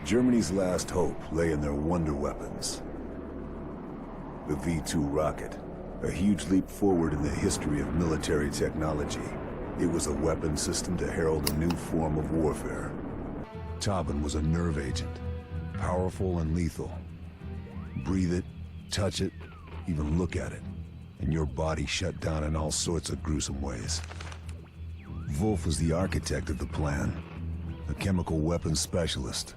Germany's last hope lay in their wonder weapons. The V-2 rocket, a huge leap forward in the history of military technology. It was a weapon system to herald a new form of warfare. Tauben was a nerve agent, powerful and lethal. Breathe it, touch it, even look at it, and your body shut down in all sorts of gruesome ways. Wolf was the architect of the plan, a chemical weapons specialist.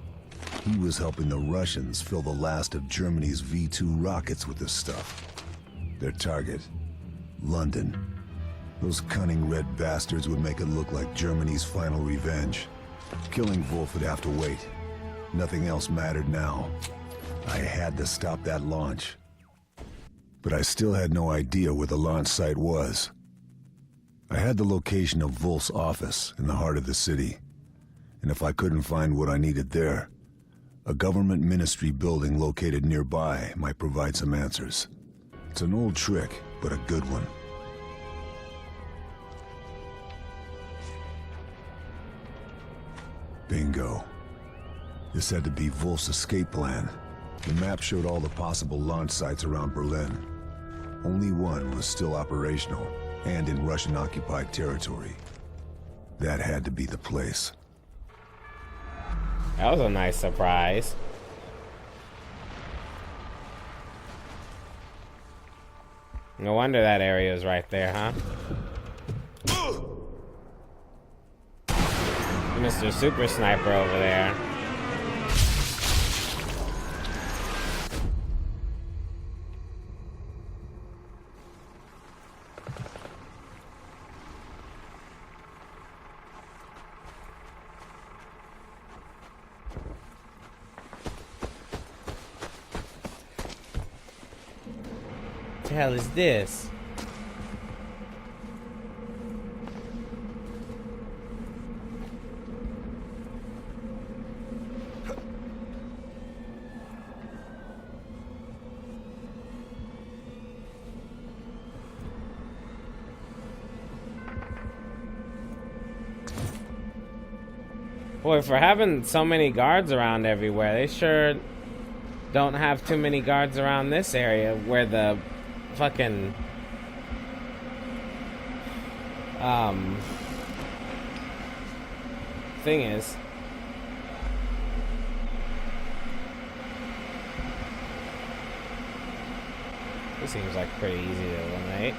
He was helping the Russians fill the last of Germany's V-2 rockets with this stuff. Their target, London. Those cunning red bastards would make it look like Germany's final revenge. Killing Wolf would have to wait. Nothing else mattered now. I had to stop that launch. But I still had no idea where the launch site was. I had the location of Wolf's office in the heart of the city. And if I couldn't find what I needed there, a government ministry building located nearby might provide some answers. It's an old trick, but a good one. Bingo. This had to be Wolf's escape plan. The map showed all the possible launch sites around Berlin. Only one was still operational, and in Russian-occupied territory. That had to be the place. That was a nice surprise. No wonder that area is right there, huh? Mr. Super Sniper over there. What the hell is this? Boy, for having so many guards around everywhere, they sure don't have too many guards around this area where the fucking thing is. This seems like pretty easy to eliminate.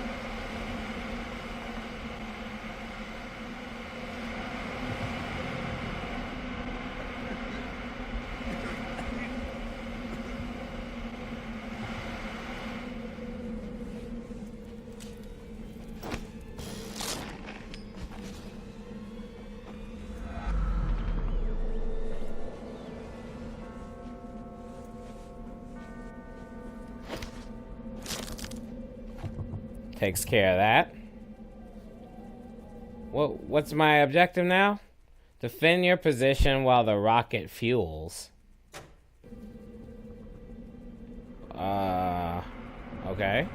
Takes care of that. What's my objective now? Defend your position while the rocket fuels. Okay.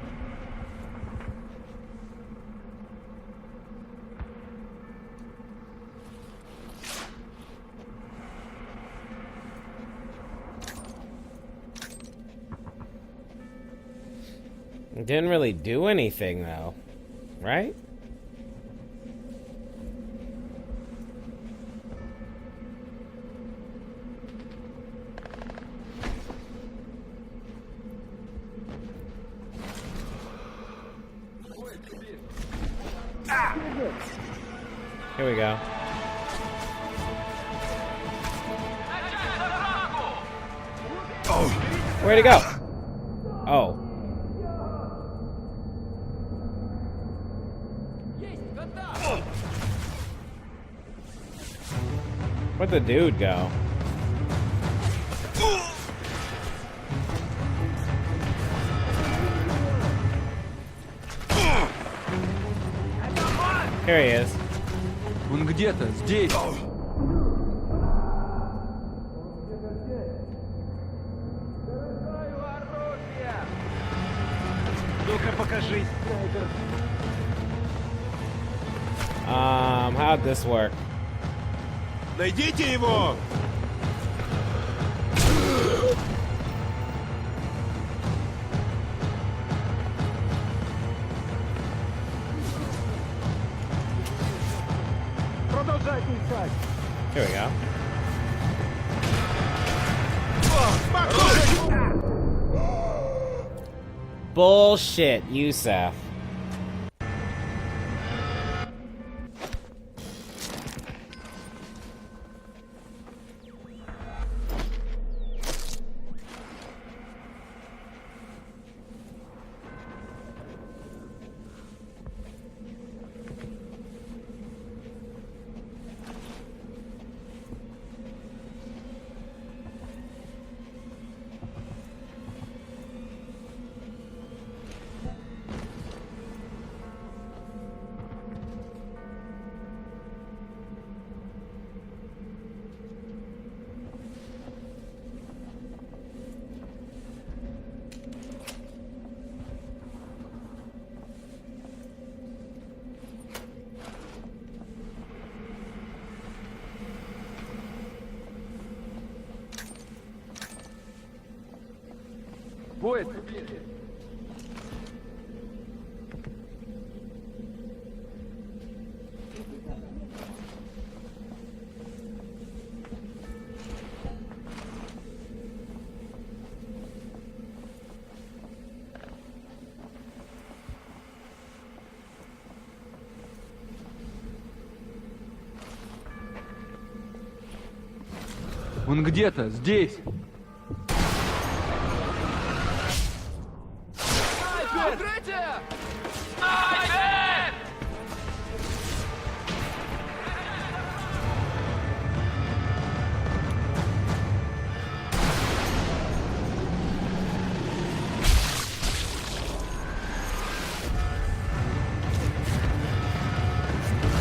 It didn't really do anything though, right? Here we go. Where'd he go? Oh. Where'd the dude go? Here he is. Он где-то здесь. Ну-ка покажись, снайпер. How'd this work? Найдите его! Bullshit, Yusef. Поезд. Он где-то здесь.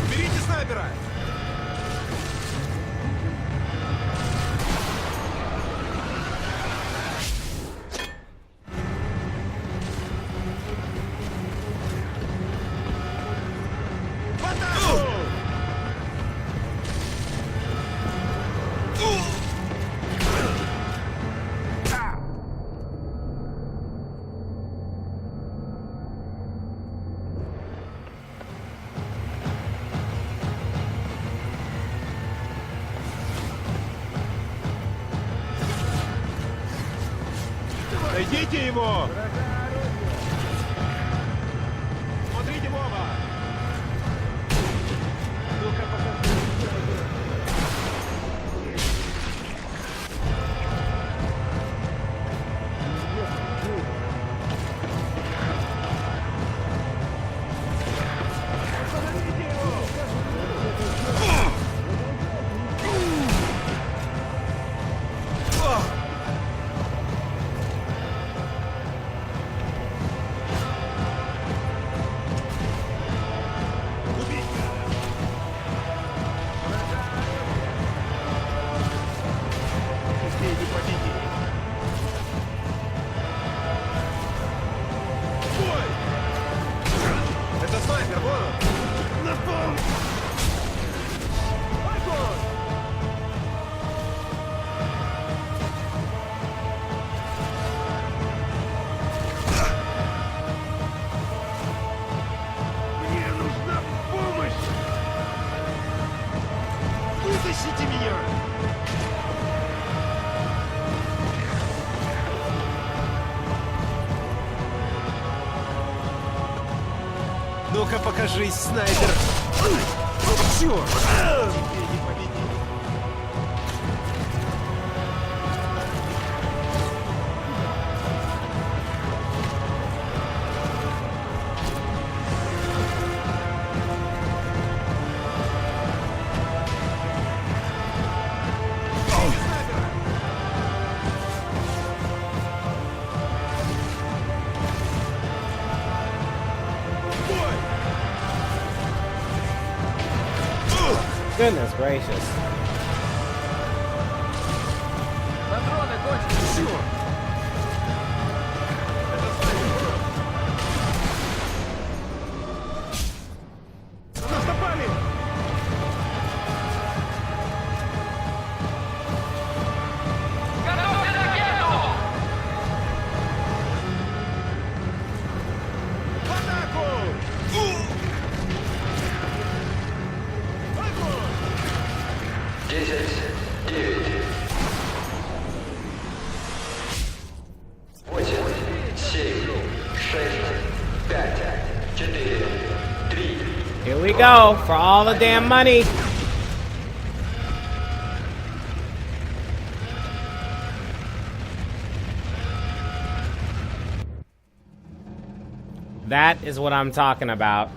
Берите снайпера! В атаку! Найдите его! Смотрите в оба! Ну-ка, покажи. Остановите его! Успейте победить! Стой! Это снайпер, вон он! На пол! Огонь! Мне нужна помощь! Вытащите меня! Ну-ка, покажись, снайпер! Черт! Тебе не победить! Снайпера! Бой! Goodness gracious. Патроны кончились. Черт! Это снайпер! На нас напали! Готовьте ракету! В атаку! Огонь! 10, 9, we go. For all the damn money. That is what I'm talking about.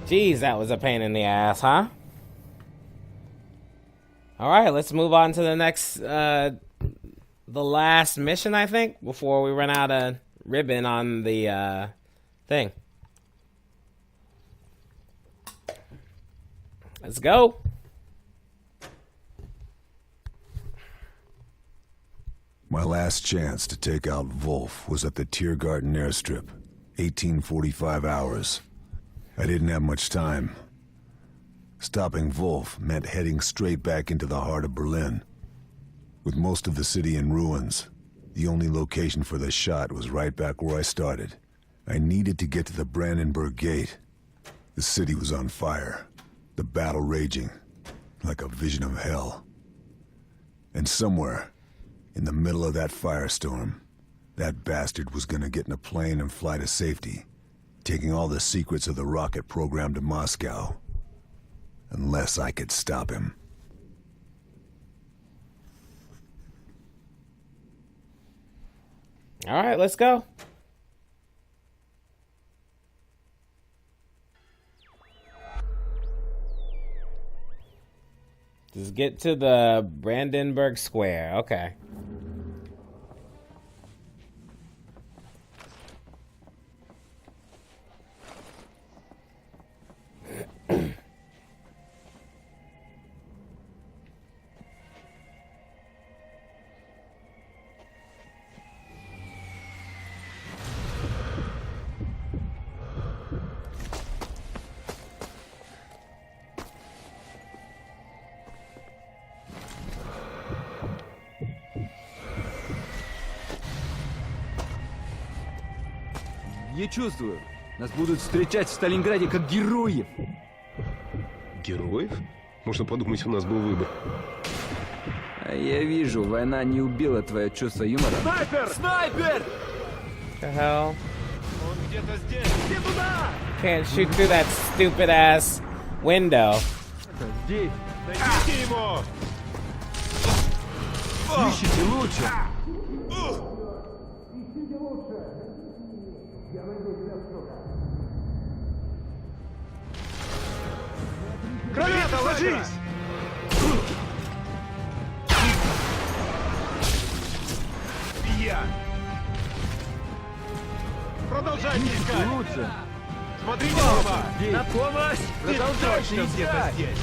Jeez, that was a pain in the ass, huh? Alright, let's move on to the next, the last mission, I think, before we run out of ribbon on the, thing. Let's go. My last chance to take out Wolf was at the Tiergarten airstrip. 1845 hours. I didn't have much time. Stopping Wolf meant heading straight back into the heart of Berlin. With most of the city in ruins, the only location for the shot was right back where I started. I needed to get to the Brandenburg Gate. The city was on fire, the battle raging, like a vision of hell. And somewhere, in the middle of that firestorm, that bastard was gonna get in a plane and fly to safety, taking all the secrets of the rocket program to Moscow. Unless I could stop him. All right, let's go. Just get to the Brandenburg Square. Okay. Я чувствую, нас будут встречать в Сталинграде как героев. Героев? Можно подумать, у нас был выбор. А я вижу, война не убила твое чувство юмора. Снайпер! Снайпер! The hell? Он где-то здесь. Иди туда! Can't shoot through that stupid ass window. Здесь. Найдите его! Ищите лучше. Граната, ложись! Я! Продолжайте искать! Лучше. Смотрите туда! Здесь. На помощь! Ты Продолжайте точно где-то искать! здесь!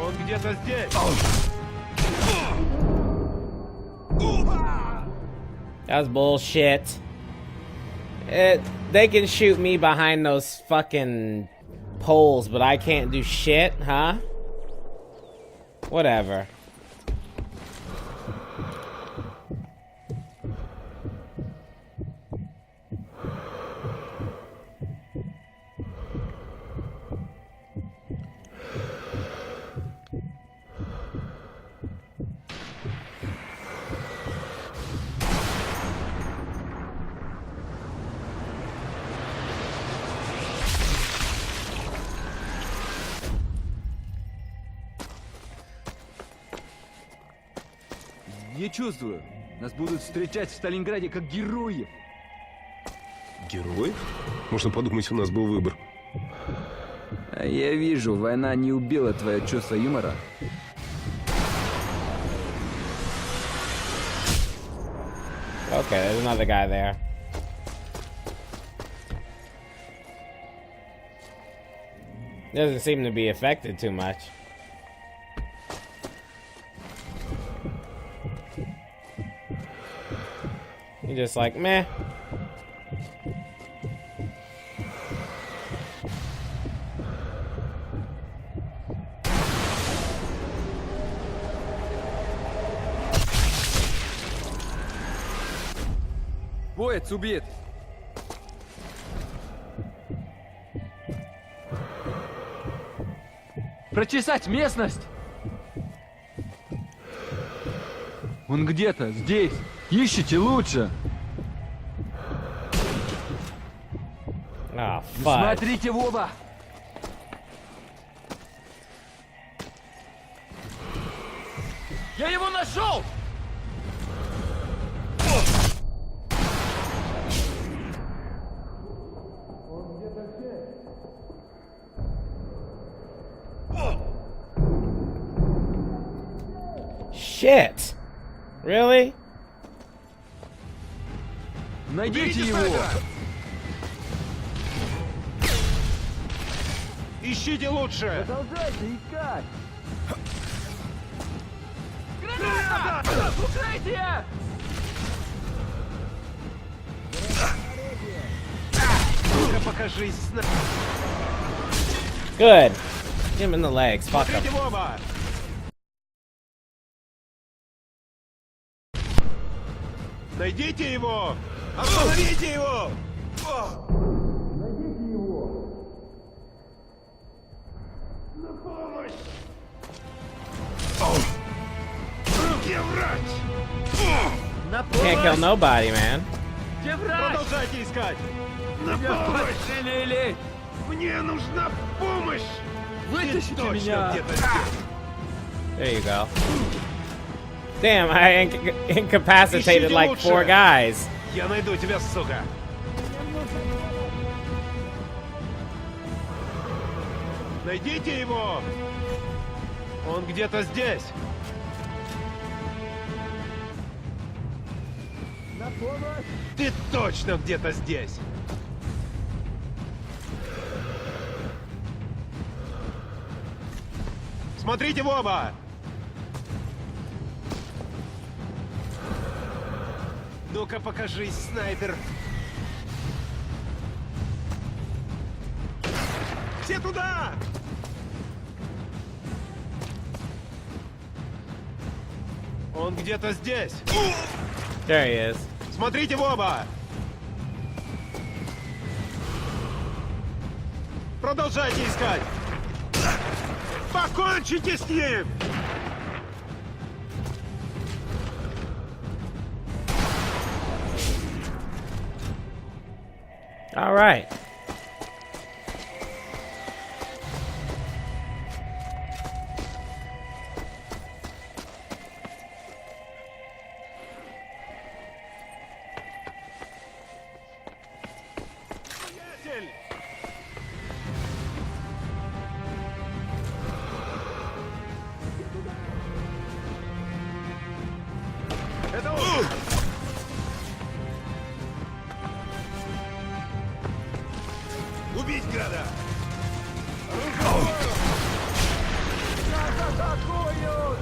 Он где-то здесь! That was bullshit. They can shoot me behind those fucking poles, but I can't do shit, huh? Whatever. Я чувствую, нас будут встречать в Сталинграде как героев. Героев? Можно подумать, у нас был выбор. А я вижу, война не убила твое чувство юмора. Okay, there's another guy there. Doesn't seem to be affected too much. You're just like, meh. Боец убит. Прочесать местность. Он где-то здесь. Ищите лучше. But Смотрите в оба! Я его нашел! shit. Really? Найдите Уберите его! снайпера! Ищите лучше! Продолжайте искать! Граната! Укрытие! Ну-ка покажись, снайпер! Good. Hit him in the legs. Fuck him. Смотрите в оба! Найдите его! Остановите его! О! Найдите его! На помощь! Где врач? На Can't kill nobody, man. Где врач? Продолжайте искать! На Меня помощь! подстрелили! Мне нужна помощь! Вытащите Точно меня! где-то здесь. There you go. Damn, I incapacitated like 4 guys. Я найду тебя, сука! Найдите его! Он где-то здесь! На помощь! Ты точно где-то здесь! Смотрите в оба! Ну-ка покажись, снайпер! Все туда! Он где-то здесь! There he is. Смотрите в оба! Продолжайте искать! Покончите с ним! All right. Приятель! Это он! Убить града! Нас атакуют!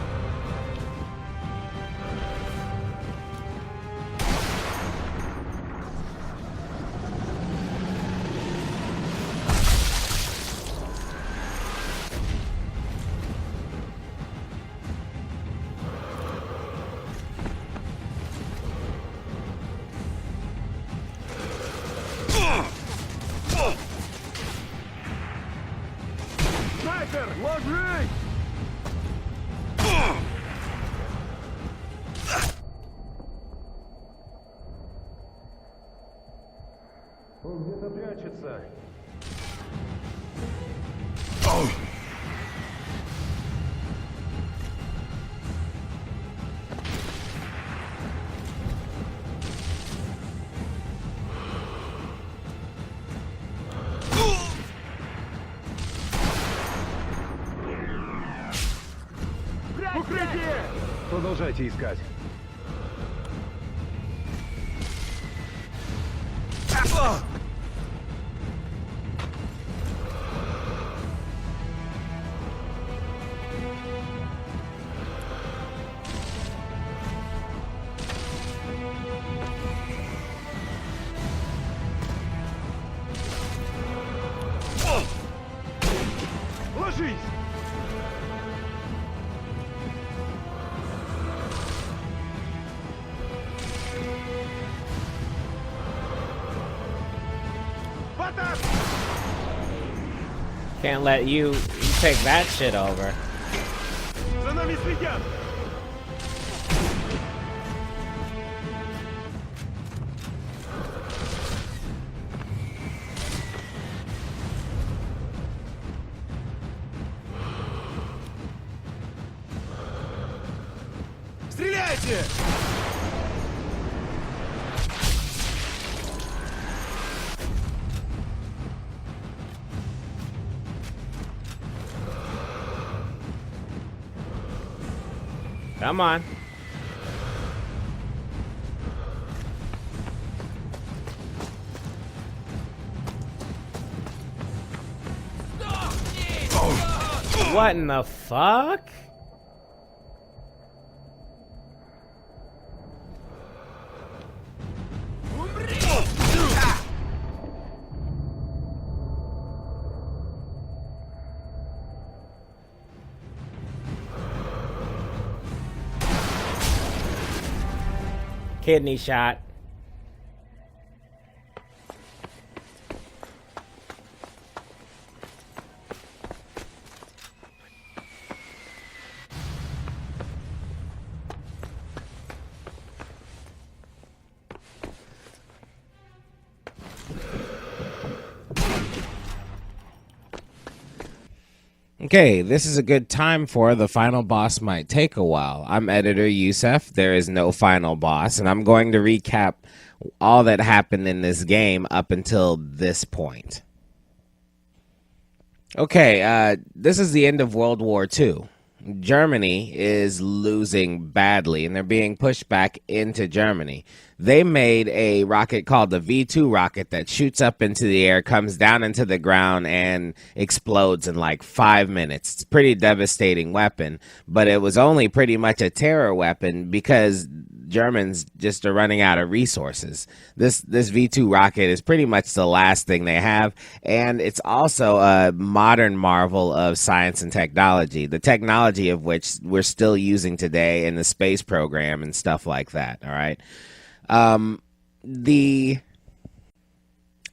Снайпер! Ложись! Он где-то прячется. Укрытие! Продолжайте искать. Ложись! В атаку! Can't let you take that shit over. За нами следят! Стреляйте! Come on. What in the fuck? Kidney shot. Okay, this is a good time for the final boss might take a while. I'm editor Yusef. There is no final boss, and I'm going to recap all that happened in this game up until this point. Okay, this is the end of World War II. Germany is losing badly, and they're being pushed back into Germany. They made a rocket called the V2 rocket that shoots up into the air, comes down into the ground, and explodes in like 5 minutes. It's a pretty devastating weapon, but it was only pretty much a terror weapon because Germans just are running out of resources. This V2 rocket is pretty much the last thing they have, and it's also a modern marvel of science and technology, the technology of which we're still using today in the space program and stuff like that, all right? The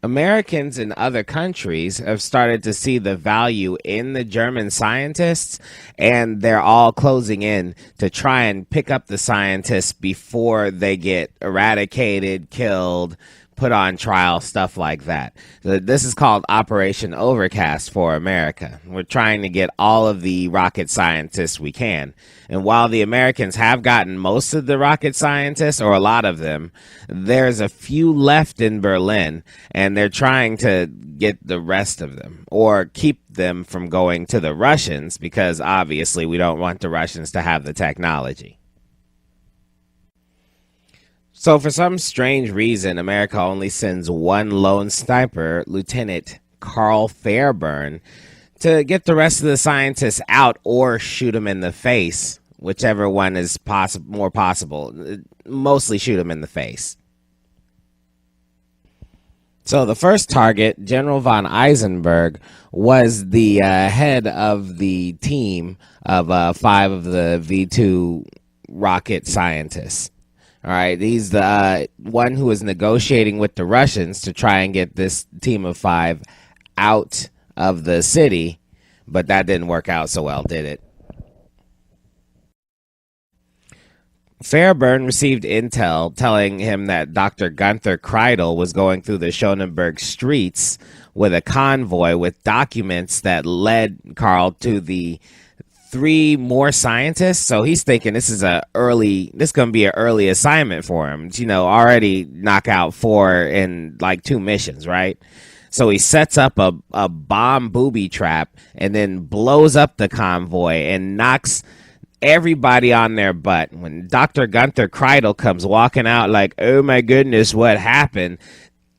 Americans in other countries have started to see the value in the German scientists, and they're all closing in to try and pick up the scientists before they get eradicated, killed, put on trial, stuff like that. So this is called Operation Overcast for America. We're trying to get all of the rocket scientists we can. And while the Americans have gotten most of the rocket scientists, or a lot of them, there's a few left in Berlin, and they're trying to get the rest of them, or keep them from going to the Russians, because obviously we don't want the Russians to have the technology. So for some strange reason, America only sends one lone sniper, Lieutenant Carl Fairburn, to get the rest of the scientists out or shoot them in the face, whichever one is more possible. Mostly shoot them in the face. So the first target, General von Eisenberg, was the head of the team of 5 of the V2 rocket scientists. All right, he's the one who was negotiating with the Russians to try and get this team of 5 out of the city, but that didn't work out so well, did it? Fairburn received intel telling him that Dr. Gunther Kreidel was going through the Schonenberg streets with a convoy with documents that led Carl to the 3 more scientists. So he's thinking this is going to be an early assignment for him. You know, already knock out 4 in like 2 missions, right? So he sets up a bomb booby trap and then blows up the convoy and knocks everybody on their butt. When Dr. Gunther Kreidel comes walking out like, oh my goodness, what happened?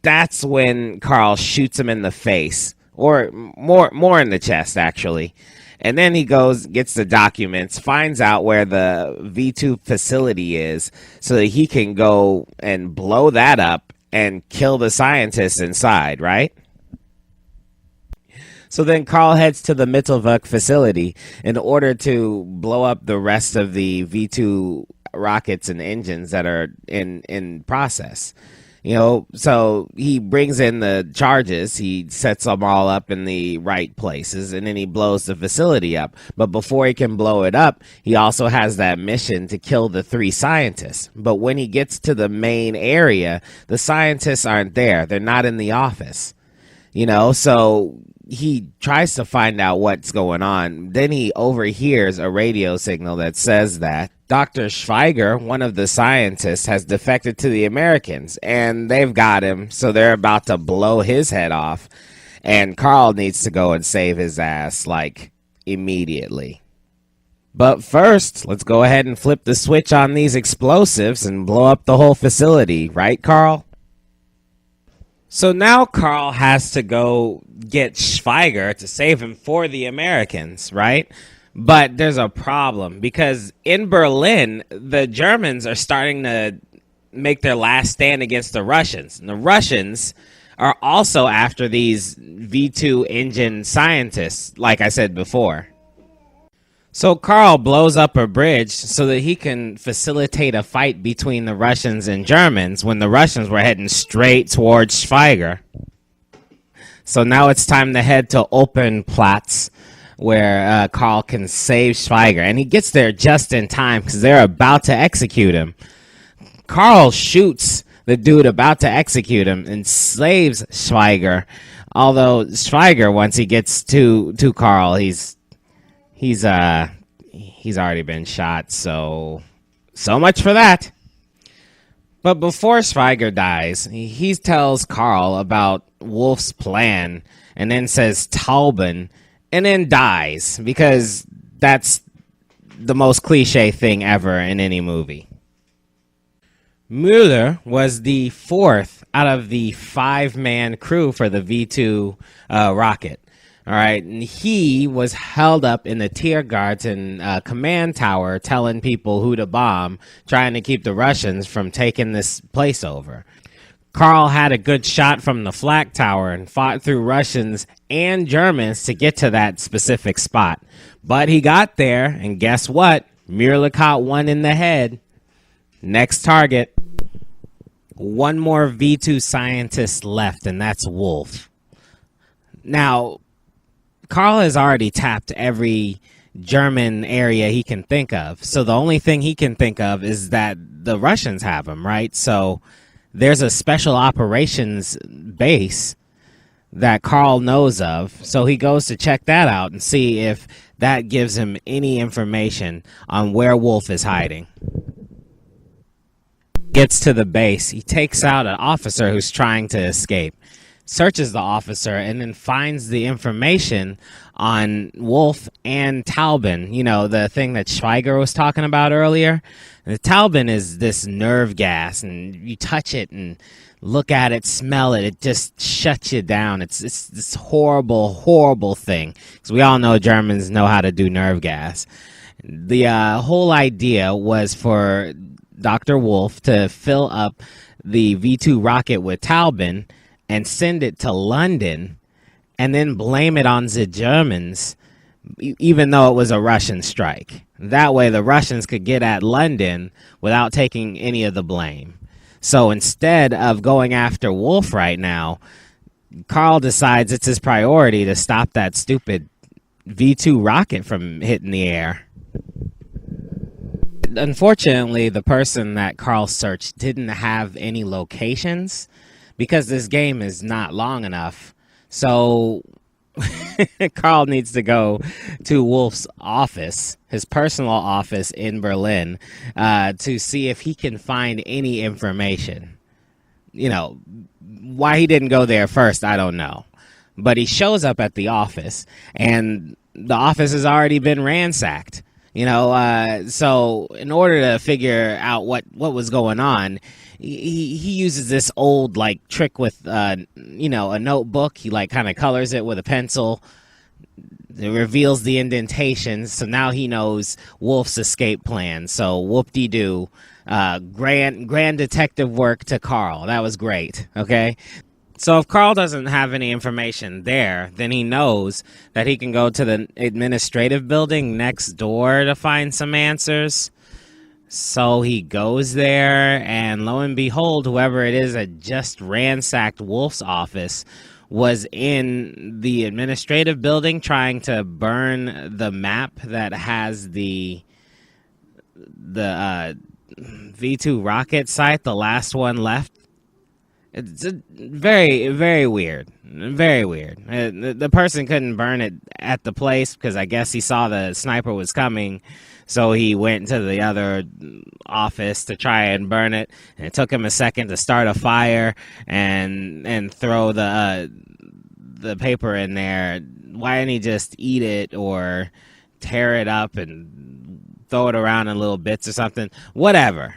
That's when Carl shoots him in the face, or more in the chest, actually. And then he goes, gets the documents, finds out where the V2 facility is so that he can go and blow that up and kill the scientists inside, right? So then Carl heads to the Mittelwerk facility in order to blow up the rest of the V2 rockets and engines that are in process. You know, so he brings in the charges, he sets them all up in the right places, and then he blows the facility up. But before he can blow it up, he also has that mission to kill the 3 scientists. But when he gets to the main area, the scientists aren't there. They're not in the office. You know, so he tries to find out what's going on. Then he overhears a radio signal that says that Dr. Schweiger, one of the scientists, has defected to the Americans, and they've got him, so they're about to blow his head off. And Carl needs to go and save his ass, like, immediately. But first, let's go ahead and flip the switch on these explosives and blow up the whole facility, right, Carl? So now Carl has to go get Schweiger to save him for the Americans, right? But there's a problem, because in Berlin, the Germans are starting to make their last stand against the Russians. And the Russians are also after these V2 engine scientists, like I said before. So Carl blows up a bridge so that he can facilitate a fight between the Russians and Germans when the Russians were heading straight towards Schweiger. So now it's time to head to Open Platz, where Carl can save Schweiger. And he gets there just in time because they're about to execute him. Carl shoots the dude about to execute him and saves Schweiger. Although Schweiger, once he gets to Carl, he's already been shot, so much for that. But before Schweiger dies, he tells Carl about Wolf's plan and then says Tauben and then dies, because that's the most cliche thing ever in any movie. Müller was the fourth out of the 5-man crew for the V2 rocket. All right, and he was held up in the Tiergarten command tower telling people who to bomb, trying to keep the Russians from taking this place over. Carl had a good shot from the flak tower and fought through Russians and Germans to get to that specific spot. But he got there, and guess what? Mueller caught one in the head. Next target. One more V2 scientist left, and that's Wolf. Now, Carl has already tapped every German area he can think of. So the only thing he can think of is that the Russians have him, right? So there's a special operations base that Carl knows of. So he goes to check that out and see if that gives him any information on where Wolf is hiding. Gets to the base. He takes out an officer who's trying to escape. Searches the officer and then finds the information on Wolf and Tauben, you know, the thing that Schweiger was talking about earlier. The Tauben is this nerve gas, and you touch it and look at it, smell it, it just shuts you down. It's this horrible, horrible thing. Because we all know Germans know how to do nerve gas. The whole idea was for Dr. Wolf to fill up the V2 rocket with Tauben and send it to London, and then blame it on the Germans, even though it was a Russian strike. That way the Russians could get at London without taking any of the blame. So instead of going after Wolf right now, Carl decides it's his priority to stop that stupid V2 rocket from hitting the air. Unfortunately, the person that Carl searched didn't have any locations, because this game is not long enough. So Carl needs to go to Wolf's office, his personal office in Berlin, to see if he can find any information. You know, why he didn't go there first, I don't know. But he shows up at the office, and the office has already been ransacked. You know, so in order to figure out what was going on, he uses this old, like, trick with, you know, a notebook. He, like, kind of colors it with a pencil. It reveals the indentations, so now he knows Wolf's escape plan. So whoop-de-doo. Grand detective work to Carl. That was great, okay? So if Carl doesn't have any information there, then he knows that he can go to the administrative building next door to find some answers. So he goes there, and lo and behold, whoever it is that just ransacked Wolf's office was in the administrative building trying to burn the map that has the V2 rocket site, the last one left. It's very, very weird. Very weird. The person couldn't burn it at the place because I guess he saw the sniper was coming. So he went to the other office to try and burn it. And it took him a second to start a fire and throw the paper in there. Why didn't he just eat it or tear it up and throw it around in little bits or something? Whatever.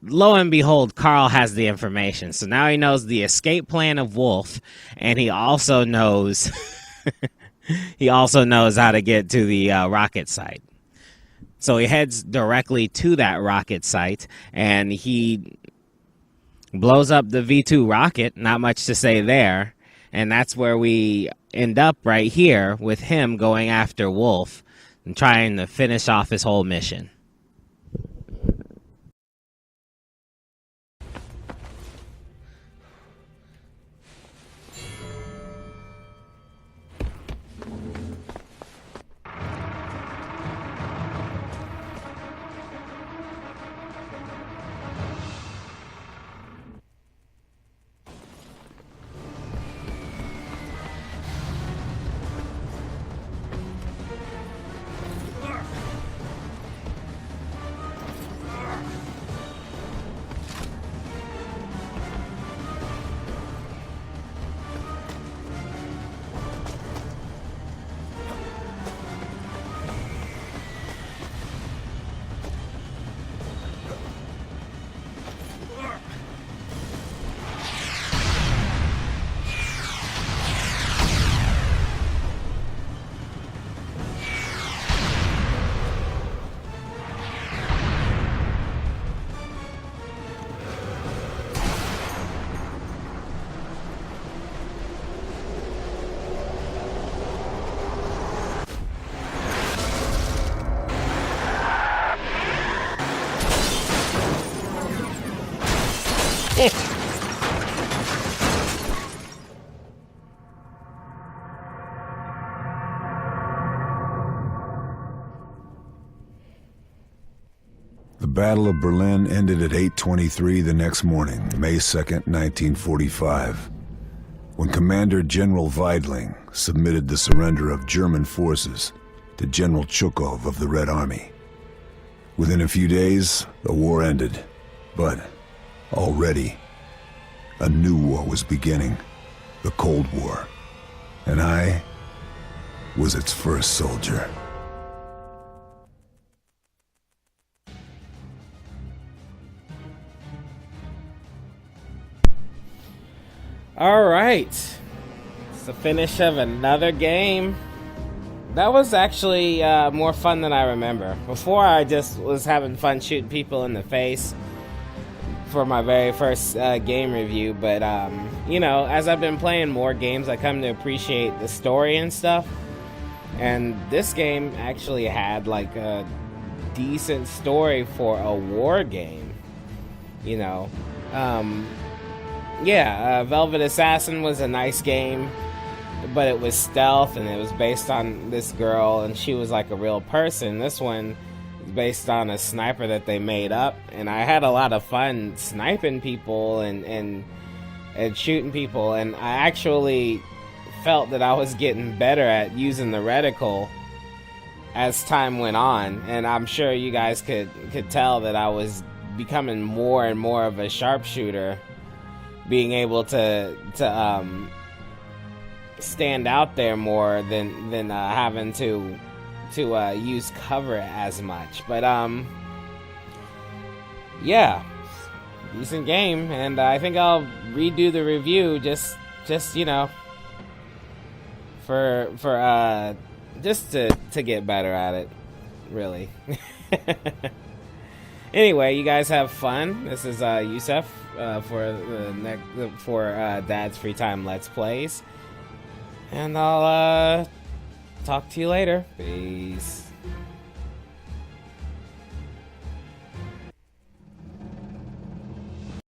Lo and behold, Carl has the information. So now he knows the escape plan of Wolf, and he also knows how to get to the rocket site. So he heads directly to that rocket site, and he blows up the V2 rocket. Not much to say there. And that's where we end up right here with him going after Wolf and trying to finish off his whole mission. The Battle of Berlin ended at 8:23 the next morning, May 2nd, 1945, when Commander General Weidling submitted the surrender of German forces to General Chukov of the Red Army. Within a few days, the war ended, but already a new war was beginning, the Cold War, and I was its first soldier. All right, it's the finish of another game. That was actually more fun than I remember. Before, I just was having fun shooting people in the face for my very first game review, but you know, as I've been playing more games, I come to appreciate the story and stuff, and this game actually had like a decent story for a war game, you know. Velvet Assassin was a nice game, but it was stealth and it was based on this girl and she was like a real person. This one is based on a sniper that they made up, and I had a lot of fun sniping people and shooting people, and I actually felt that I was getting better at using the reticle as time went on, and I'm sure you guys could tell that I was becoming more and more of a sharpshooter, being able to stand out there more than having to use cover as much. But yeah, decent game, and I think I'll redo the review just you know, for just to get better at it, really. Anyway, you guys have fun. This is Yusef for Dad's Free Time Let's Plays, and I'll talk to you later. Peace.